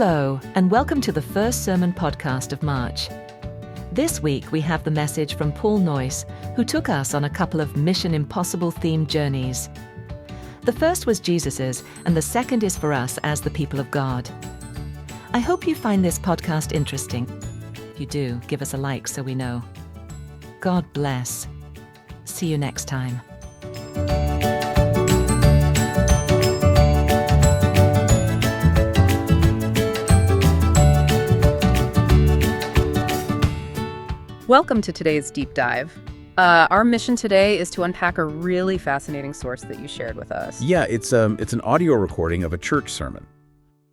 Hello, and welcome to the first sermon podcast of March. This week we have the message from Paul Noyce, who took us on a couple of Mission Impossible themed journeys. The first was Jesus's, and the second is for us as the people of God. I hope you find this podcast interesting. If you do, give us a like so we know. God bless. See you next time. Welcome to today's deep dive. Our mission today is to unpack a really fascinating source that you shared with us. Yeah, it's an audio recording of a church sermon.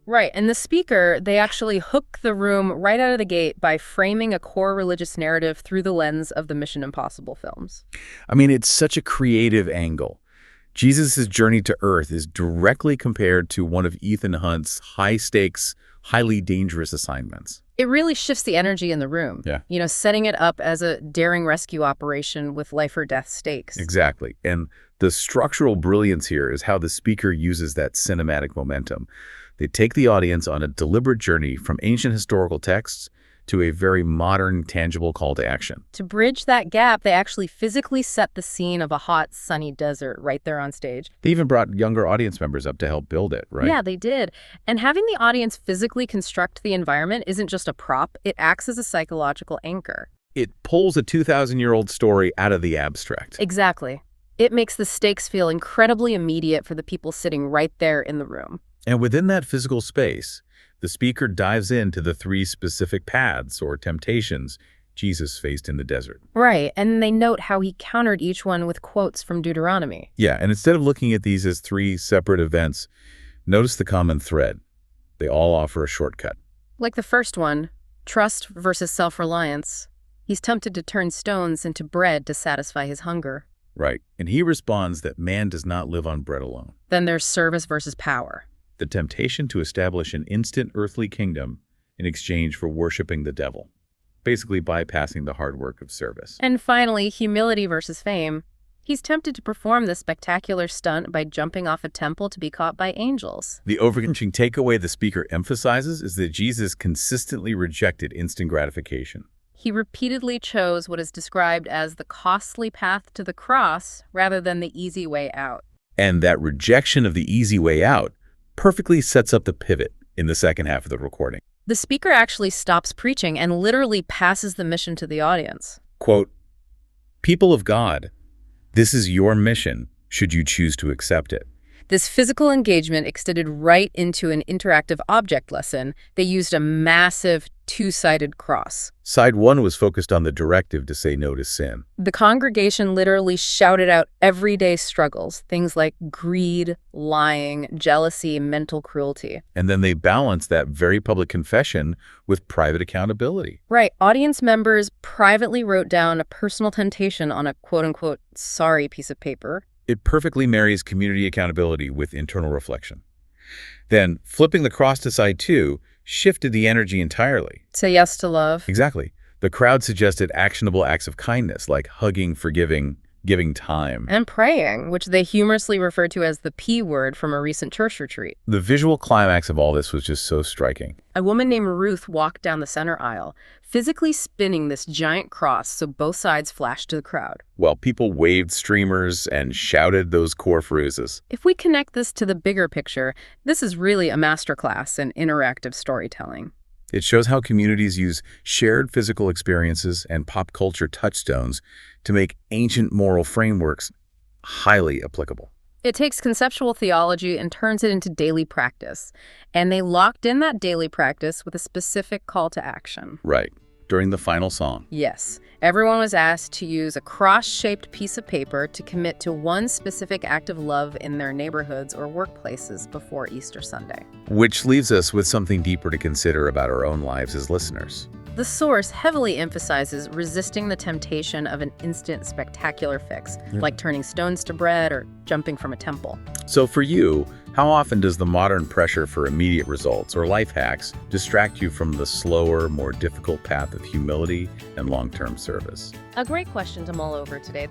Right, and the speaker, they actually hook the room right out of the gate by framing a core religious narrative through the lens of the Mission Impossible films. I mean, it's such a creative angle. Jesus' journey to Earth is directly compared to one of Ethan Hunt's high-stakes, highly dangerous assignments. It really shifts the energy in the room. Yeah. Setting it up as a daring rescue operation with life or death stakes. Exactly. And the structural brilliance here is how the speaker uses that cinematic momentum. They take the audience on a deliberate journey from ancient historical texts to a very modern, tangible call to action. To bridge that gap, they actually physically set the scene of a hot, sunny desert right there on stage. They even brought younger audience members up to help build it, right? Yeah, they did. And having the audience physically construct the environment isn't just a prop, it acts as a psychological anchor. It pulls a 2,000-year-old story out of the abstract. Exactly. It makes the stakes feel incredibly immediate for the people sitting right there in the room. And within that physical space, the speaker dives into the three specific paths or temptations Jesus faced in the desert. Right, and they note how he countered each one with quotes from Deuteronomy. Yeah, and instead of looking at these as three separate events, notice the common thread. They all offer a shortcut. Like the first one, trust versus self-reliance. He's tempted to turn stones into bread to satisfy his hunger. Right, and he responds that man does not live on bread alone. Then there's service versus power. The temptation to establish an instant earthly kingdom in exchange for worshiping the devil, basically bypassing the hard work of service. And finally, humility versus fame. He's tempted to perform this spectacular stunt by jumping off a temple to be caught by angels. The overarching takeaway the speaker emphasizes is that Jesus consistently rejected instant gratification. He repeatedly chose what is described as the costly path to the cross rather than the easy way out. And that rejection of the easy way out perfectly sets up the pivot in the second half of the recording. The speaker actually stops preaching and literally passes the mission to the audience. Quote, "People of God, this is your mission, should you choose to accept it." This physical engagement extended right into an interactive object lesson. They used a massive two-sided cross. Side one was focused on the directive to say no to sin. The congregation literally shouted out everyday struggles, things like greed, lying, jealousy, mental cruelty. And then they balanced that very public confession with private accountability. Right. Audience members privately wrote down a personal temptation on a quote-unquote sorry piece of paper. It perfectly marries community accountability with internal reflection. Then, flipping the cross to side two shifted the energy entirely. Say yes to love. Exactly. The crowd suggested actionable acts of kindness like hugging, forgiving, giving time. And praying, which they humorously referred to as the P word from a recent church retreat. The visual climax of all this was just so striking. A woman named Ruth walked down the center aisle, physically spinning this giant cross so both sides flashed to the crowd. While people waved streamers and shouted those core phrases. If we connect this to the bigger picture, this is really a masterclass in interactive storytelling. It shows how communities use shared physical experiences and pop culture touchstones to make ancient moral frameworks highly applicable. It takes conceptual theology and turns it into daily practice. And they locked in that daily practice with a specific call to action. Right. During the final song. Yes. Everyone was asked to use a cross-shaped piece of paper to commit to one specific act of love in their neighborhoods or workplaces before Easter Sunday. Which leaves us with something deeper to consider about our own lives as listeners. The source heavily emphasizes resisting the temptation of an instant spectacular fix, like turning stones to bread or jumping from a temple. So for you, how often does the modern pressure for immediate results or life hacks distract you from the slower, more difficult path of humility and long-term service? A great question to mull over today.